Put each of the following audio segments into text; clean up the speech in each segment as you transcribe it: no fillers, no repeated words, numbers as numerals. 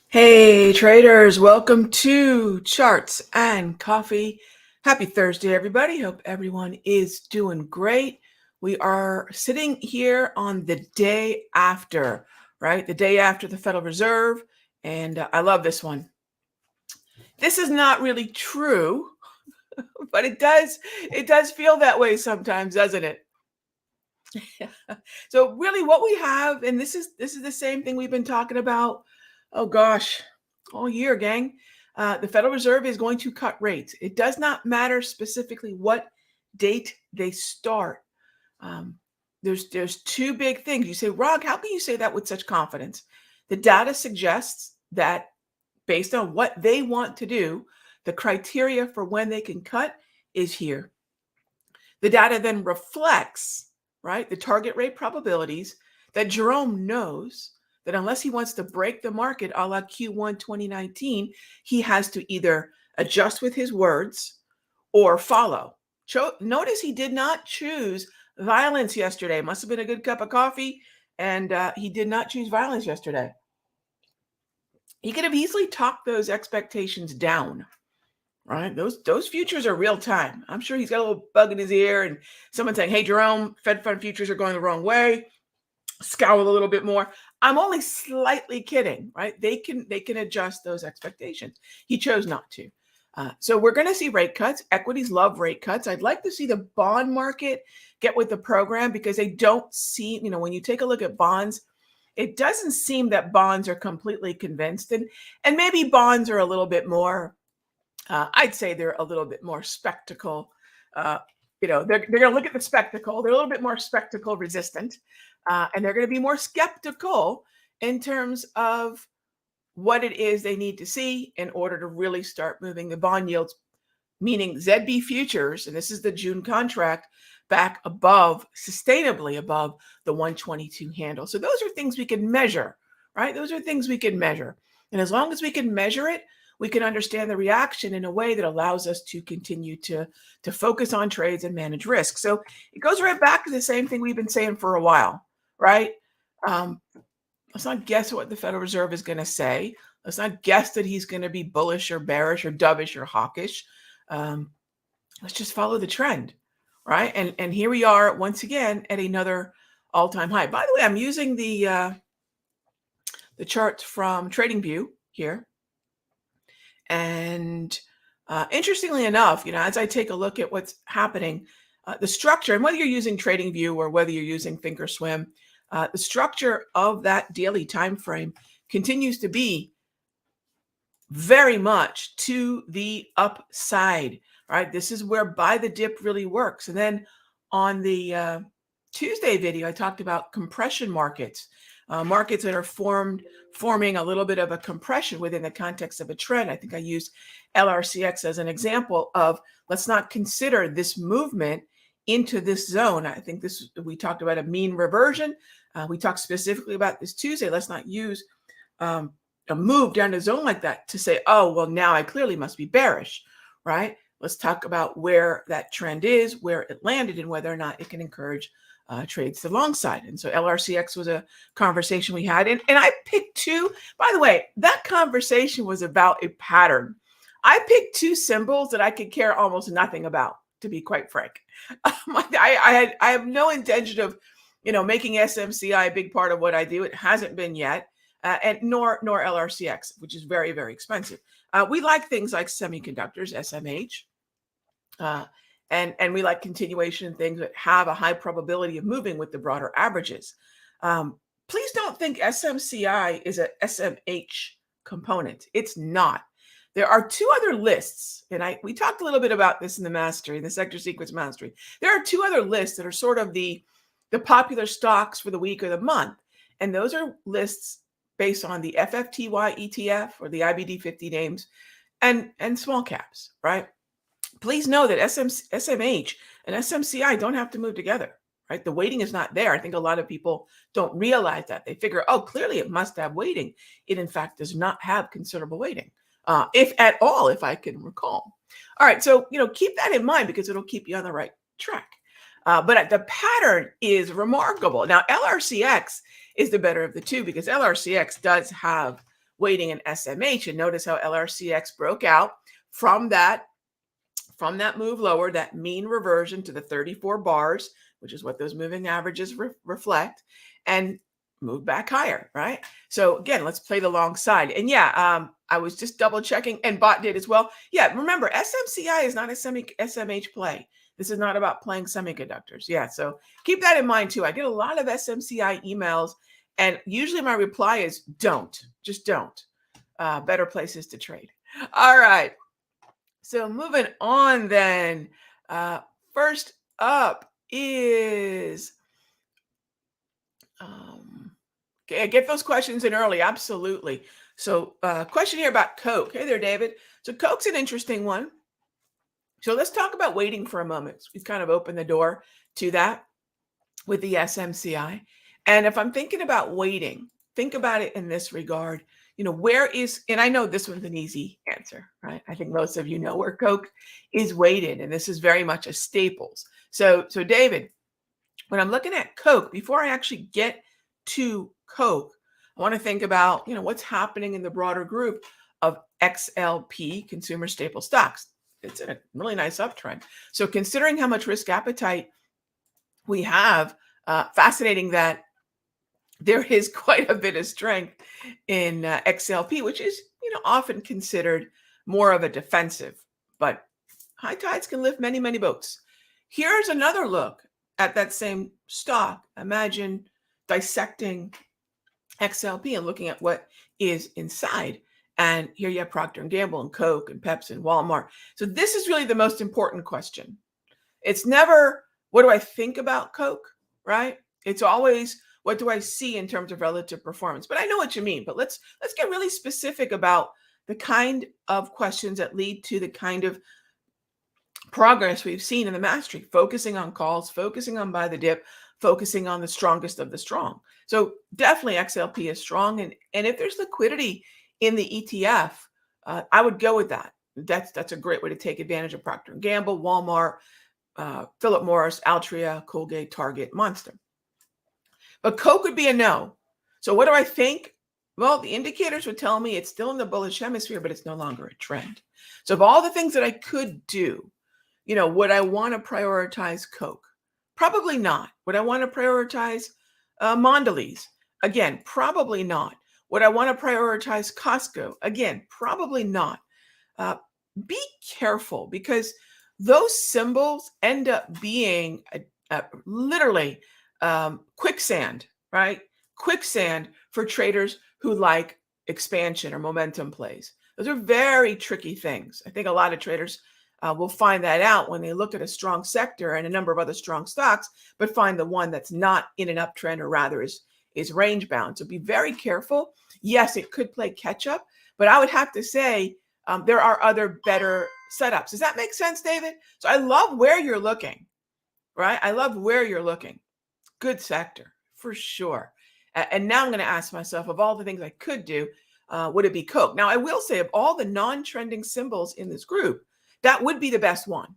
Hey traders, welcome to Charts and Coffee. Happy Thursday, everybody. Hope everyone is doing great. We are sitting here on the day after, right? The day after the Federal Reserve. And I love this one. This is not really true, but it does feel that way sometimes, doesn't it? So really what we have, and this is the same thing we've been talking about, oh gosh, all year, gang. The Federal Reserve is going to cut rates. It does not matter specifically what date they start. There's two big things. You say, Rog, how can you say that with such confidence? The data suggests that based on what they want to do, the criteria for when they can cut is here. The data then reflects, right, the target rate probabilities that Jerome knows that unless he wants to break the market a la Q1 2019, he has to either adjust with his words or follow. Notice he did not choose violence yesterday. Must have been a good cup of coffee, and he did not choose violence yesterday. He could have easily talked those expectations down. Right, those futures are real time. I'm sure he's got a little bug in his ear, and someone saying, "Hey, Jerome, Fed fund futures are going the wrong way." Scowl a little bit more. I'm only slightly kidding, right? They can adjust those expectations. He chose not to. So we're going to see rate cuts. Equities love rate cuts. I'd like to see the bond market get with the program because they don't see, when you take a look at bonds, it doesn't seem that bonds are completely convinced, and maybe bonds are a little bit more. I'd say they're a little bit more spectacle. They're going to look at the spectacle. They're a little bit more spectacle resistant, and they're going to be more skeptical in terms of what it is they need to see in order to really start moving the bond yields, meaning ZB futures, and this is the June contract, back above, sustainably above the 122 handle. So those are things we can measure, right? Those are things we can measure. And as long as we can measure it, we can understand the reaction in a way that allows us to continue to focus on trades and manage risk. So it goes right back to the same thing we've been saying for a while, right? Let's not guess what the Federal Reserve is going to say. Let's not guess that he's going to be bullish or bearish or dovish or hawkish. Let's just follow the trend, right? And here we are once again at another all-time high. By the way, I'm using the charts from TradingView here. And interestingly enough, as I take a look at what's happening, the structure, and whether you're using TradingView or whether you're using Thinkorswim, the structure of that daily time frame continues to be very much to the upside, right? This is where buy the dip really works. And then on the Tuesday video, I talked about compression markets. Markets that are forming a little bit of a compression within the context of a trend. I think I used LRCX as an example of let's not consider this movement into this zone. I think we talked about a mean reversion. We talked specifically about this Tuesday. Let's not use a move down a zone like that to say, oh, well, now I clearly must be bearish, right? Let's talk about where that trend is, where it landed, and whether or not it can encourage trades to the long side. And so LRCX was a conversation we had. And I picked two. By the way, that conversation was about a pattern. I picked two symbols that I could care almost nothing about, to be quite frank. I have no intention of, making SMCI a big part of what I do. It hasn't been yet, and nor LRCX, which is very, very expensive. We like things like semiconductors, SMH. And we like continuation things that have a high probability of moving with the broader averages. Please don't think SMCI is a SMH component. It's not. There are two other lists, and we talked a little bit about this in the mastery, the sector sequence mastery. There are two other lists that are sort of the popular stocks for the week or the month, and those are lists based on the FFTY ETF or the IBD 50 names and small caps, right? Please know that SMH and SMCI don't have to move together. right? The weighting is not there. I think a lot of people don't realize that. They figure, oh, clearly it must have weighting. It, in fact, does not have considerable weighting, if at all, if I can recall. All right, so, keep that in mind because it'll keep you on the right track. But the pattern is remarkable. Now, LRCX is the better of the two because LRCX does have weighting in SMH. And notice how LRCX broke out from that move lower, that mean reversion to the 34 bars, which is what those moving averages reflect, and move back higher, right? So again, let's play the long side. And yeah, I was just double checking, and Bot did as well. Yeah, remember, SMCI is not a SMH play. This is not about playing semiconductors. Yeah, so keep that in mind too. I get a lot of SMCI emails, and usually my reply is just don't. Better places to trade. All right. So moving on then, first up is, get those questions in early. Absolutely. So question here about Coke. Hey there, David. So Coke's an interesting one. So let's talk about weighting for a moment. We've kind of opened the door to that with the SMCI. And if I'm thinking about weighting, think about it in this regard. Where is, and I know this one's an easy answer, right? I think most of you know where Coke is weighted, and this is very much a staples. So David, when I'm looking at Coke, before I actually get to Coke, I want to think about, what's happening in the broader group of XLP consumer staple stocks. It's in a really nice uptrend. So considering how much risk appetite we have, fascinating that there is quite a bit of strength in XLP, which is, often considered more of a defensive, but high tides can lift many, many boats. Here's another look at that same stock. Imagine dissecting XLP and looking at what is inside. And here you have Procter & Gamble and Coke and Pepsi and Walmart. So this is really the most important question. It's never, what do I think about Coke, right? It's always, what do I see in terms of relative performance? But I know what you mean. But let's get really specific about the kind of questions that lead to the kind of progress we've seen in the mastery, focusing on calls, focusing on buy the dip, focusing on the strongest of the strong. So definitely XLP is strong. And if there's liquidity in the ETF, I would go with that. That's a great way to take advantage of Procter & Gamble, Walmart, Philip Morris, Altria, Colgate, Target, Monster. But Coke would be a no. So what do I think? Well, the indicators would tell me it's still in the bullish hemisphere, but it's no longer a trend. So of all the things that I could do, would I want to prioritize Coke? Probably not. Would I want to prioritize Mondelez? Again, probably not. Would I want to prioritize Costco? Again, probably not. Be careful because those symbols end up being literally quicksand, right? Quicksand for traders who like expansion or momentum plays. Those are very tricky things. I think a lot of traders will find that out when they look at a strong sector and a number of other strong stocks, but find the one that's not in an uptrend or rather is range bound. So be very careful. Yes, it could play catch up, but I would have to say there are other better setups. Does that make sense, David? So I love where you're looking, right? I love where you're looking. Good sector for sure. And now I'm going to ask myself, of all the things I could do, would it be Coke? Now I will say, of all the non-trending symbols in this group, that would be the best one,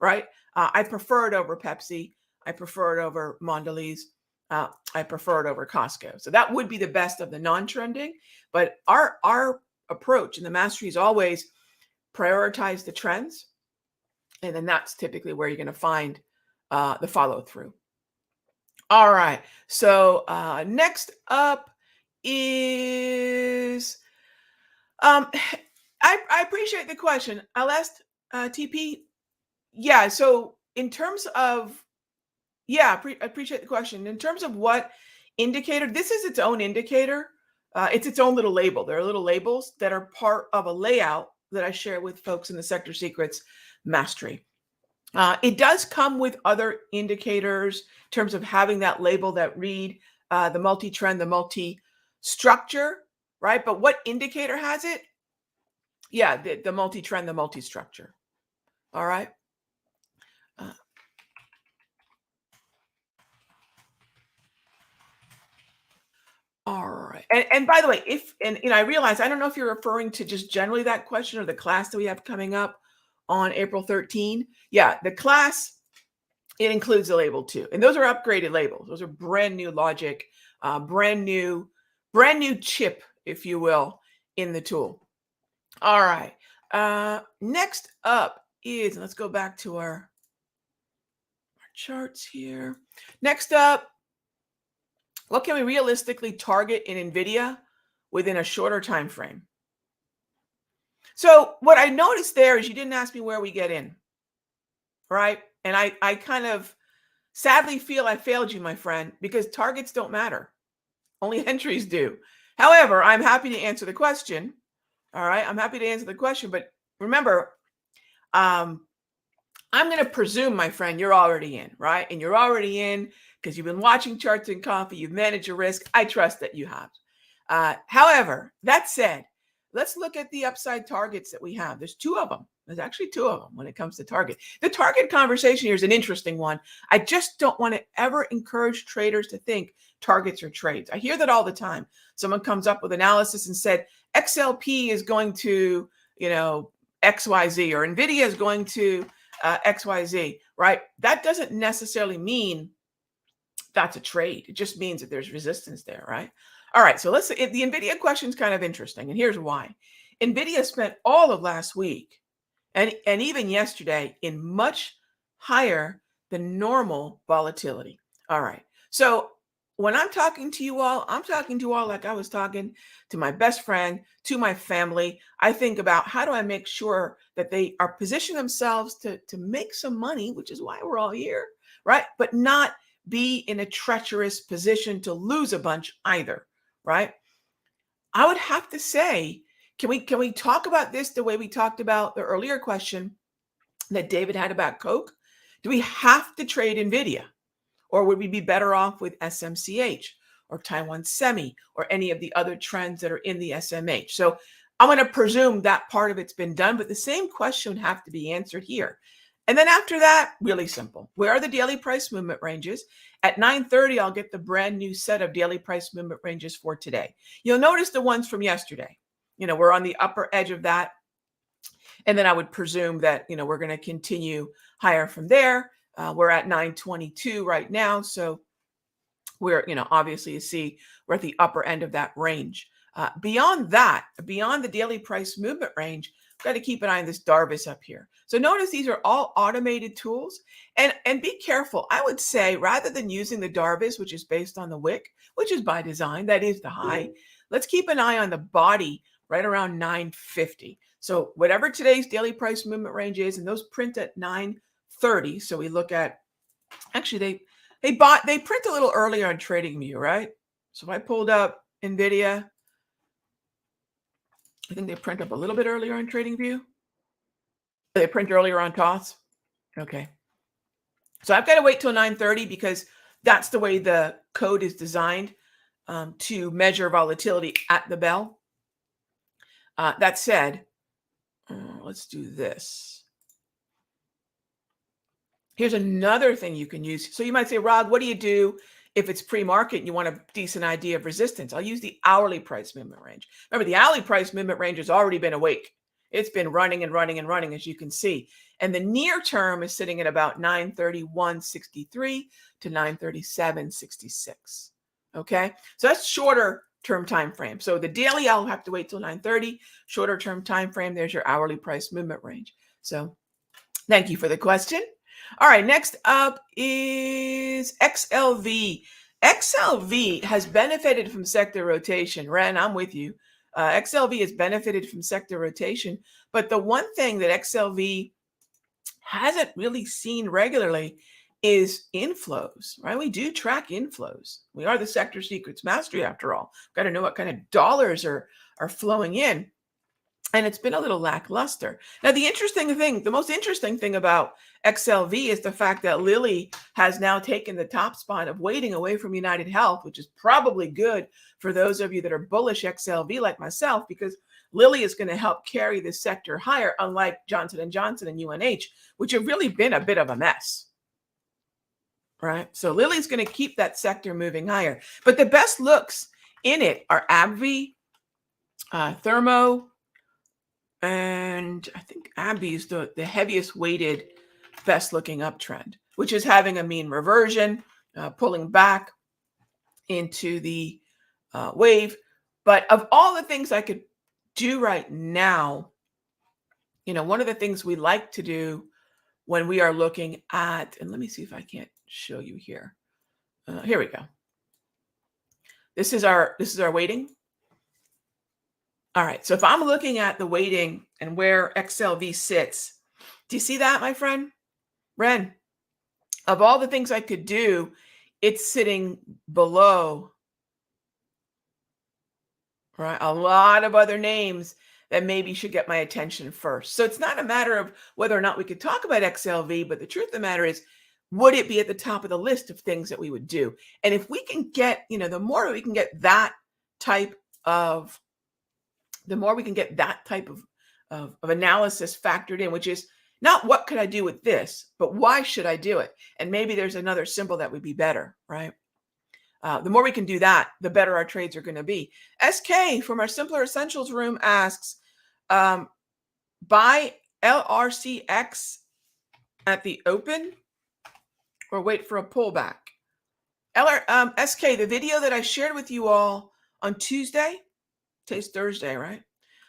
right? I prefer it over Pepsi. I prefer it over Mondelez. I prefer it over Costco. So that would be the best of the non-trending. But our approach in the mastery is always prioritize the trends. And then that's typically where you're going to find the follow through. All right. So next up is, I appreciate the question. I'll ask TP. Yeah. So in terms of, I appreciate the question. In terms of what indicator, this is its own indicator. It's its own little label. There are little labels that are part of a layout that I share with folks in the Sector Secrets Mastery. It does come with other indicators in terms of having that label that read the multi-trend, the multi-structure, right? But what indicator has it? Yeah, the multi-trend, the multi-structure. All right. All right. And by the way, if and I realize I don't know if you're referring to just generally that question or the class that we have coming up on April 13. Yeah, the class, it includes the label too. And those are upgraded labels. Those are brand new logic, brand new chip, if you will, in the tool. All right. Next up is, let's go back to our charts here. Next up, what can we realistically target in Nvidia within a shorter time frame? So what I noticed there is you didn't ask me where we get in, right? And I kind of sadly feel I failed you, my friend, because targets don't matter. Only entries do. However, I'm happy to answer the question. All right. I'm happy to answer the question. But remember, I'm going to presume, my friend, you're already in, right? And you're already in because you've been watching Charts and Coffee. You've managed your risk. I trust that you have. However, that said, let's look at the upside targets that we have. There's two of them. There's actually two of them when it comes to target. The target conversation here is an interesting one. I just don't want to ever encourage traders to think targets are trades. I hear that all the time. Someone comes up with analysis and said, XLP is going to, XYZ, or Nvidia is going to XYZ, right? That doesn't necessarily mean that's a trade. It just means that there's resistance there, right? All right, so the Nvidia question is kind of interesting, and here's why. Nvidia spent all of last week and even yesterday in much higher than normal volatility. All right, so when I'm talking to you all, I'm talking to you all like I was talking to my best friend, to my family. I think about how do I make sure that they are positioning themselves to make some money, which is why we're all here, right? But not be in a treacherous position to lose a bunch either, right? I would have to say, can we talk about this the way we talked about the earlier question that David had about Coke? Do we have to trade Nvidia? Or would we be better off with SMCH or Taiwan Semi or any of the other trends that are in the SMH? So I'm going to presume that part of it's been done, but the same question would have to be answered here. And then after that, really simple. Where are the daily price movement ranges? At 9:30, I'll get the brand new set of daily price movement ranges for today. You'll notice the ones from yesterday. We're on the upper edge of that. And then I would presume that, we're going to continue higher from there. We're at 922 right now. So we're, obviously you see we're at the upper end of that range. Beyond that, beyond the daily price movement range, we've got to keep an eye on this Darvis up here. So notice these are all automated tools, and be careful. I would say rather than using the Darvis, which is based on the wick, which is by design, that is the high, let's keep an eye on the body right around 950. So whatever today's daily price movement range is, and those print at 930. So we look at, actually they print a little earlier on TradingView, right? So if I pulled up Nvidia, I think they print up a little bit earlier on TradingView. They print earlier on TOS. Okay. So I've got to wait till 9:30 because that's the way the code is designed to measure volatility at the bell. That said, let's do this. Here's another thing you can use. So you might say, Rog, what do you do if it's pre-market and you want a decent idea of resistance? I'll use the hourly price movement range. Remember, the hourly price movement range has already been awake. It's been running and running and running, as you can see. And the near term is sitting at about 931.63 to 937.66. Okay, so that's shorter term time frame. So the daily, I'll have to wait till 9:30. Shorter term time frame, there's your hourly price movement range. So thank you for the question. All right, next up is XLV. XLV has benefited from sector rotation. Ren, I'm with you. XLV has benefited from sector rotation, but the one thing that XLV hasn't really seen regularly is inflows, right? We do track inflows. We are the sector secrets mastery after all. Got to know what kind of dollars are flowing in. And it's been a little lackluster. Now, the most interesting thing about XLV is the fact that Lilly has now taken the top spot of waiting away from United Health, which is probably good for those of you that are bullish XLV like myself, because Lilly is going to help carry this sector higher, unlike Johnson & Johnson and UNH, which have really been a bit of a mess. Right? So Lilly's going to keep that sector moving higher. But the best looks In it are AbbVie, Thermo, and I think AbbVie is the heaviest weighted, best looking uptrend, which is having a mean reversion, pulling back into the wave. But of all the things I could do right now, one of the things we like to do when we are looking at, and let me see if I can't show you here. Here we go. This is our weighting. All right. So if I'm looking at the weighting and where XLV sits, do you see that, my friend? Ren, of all the things I could do, it's sitting below, right? A lot of other names that maybe should get my attention first. So it's not a matter of whether or not we could talk about XLV, but the truth of the matter is, would it be at the top of the list of things that we would do? And if we can get, the more we can get that type of, of analysis factored in, which is not what could I do with this, but why should I do it? And maybe there's another symbol that would be better, right? The more we can do that, the better our trades are going to be. SK from our Simpler Essentials room asks, buy LRCX at the open or wait for a pullback? SK, the video that I shared with you all on Tuesday, today's Thursday, right?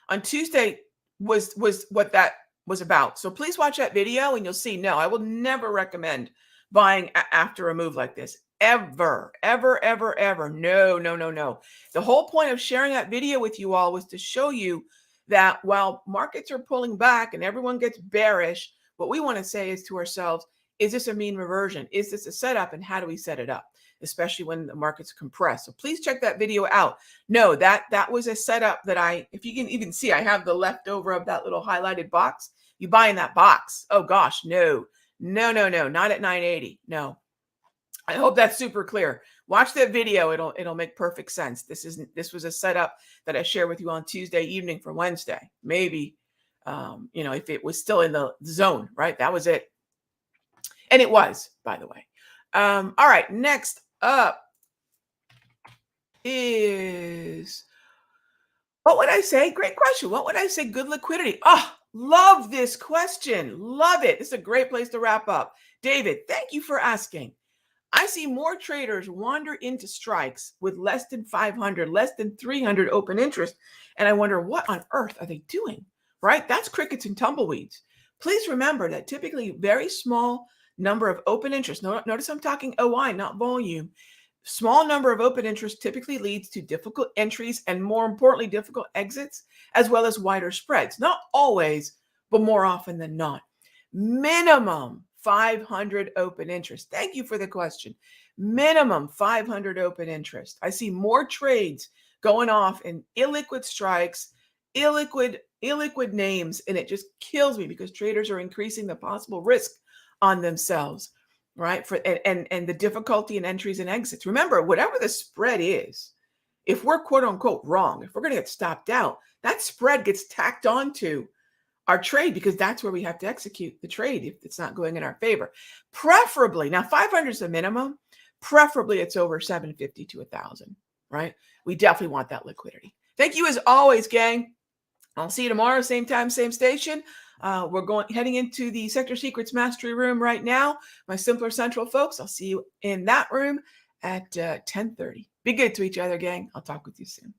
On Tuesday was what that was about. So please watch that video and you'll see, no, I will never recommend buying after a move like this. Ever, ever, ever, ever. No, no, no, no. The whole point of sharing that video with you all was to show you that while markets are pulling back and everyone gets bearish, what we want to say is to ourselves, is this a mean reversion? Is this a setup? And how do we set it up? Especially when the markets compress. So please check that video out. No, that was a setup that if you can even see, I have the leftover of that little highlighted box. You buy in that box. Oh gosh, no, not at 980. No. I hope that's super clear. Watch that video. It'll make perfect sense. This was a setup that I shared with you on Tuesday evening for Wednesday. Maybe, if it was still in the zone, right? That was it. And it was, by the way. All right. Next up is, what would I say? Great question. What would I say? Good liquidity. Oh, love this question. Love it. This is a great place to wrap up. David, thank you for asking. I see more traders wander into strikes with less than 500, less than 300 open interest. And I wonder, what on earth are they doing? Right? That's crickets and tumbleweeds. Please remember that typically very small number of open interest. Notice I'm talking OI, not volume. Small number of open interest typically leads to difficult entries and, more importantly, difficult exits, as well as wider spreads. Not always, but more often than not. Minimum 500 open interest. Thank you for the question. Minimum 500 open interest. I see more trades going off in illiquid strikes, illiquid names, and it just kills me because traders are increasing the possible risk on themselves, right? And the difficulty in entries and exits. Remember, whatever the spread is, if we're quote unquote wrong, if we're going to get stopped out, that spread gets tacked onto our trade because that's where we have to execute the trade if it's not going in our favor. Preferably, now 500 is the minimum. Preferably it's over 750 to 1,000, right? We definitely want that liquidity. Thank you as always, gang. I'll see you tomorrow, same time, same station. We're heading into the Sector Secrets Mastery Room right now. My Simpler Central folks, I'll see you in that room at 10:30. Be good to each other, gang. I'll talk with you soon.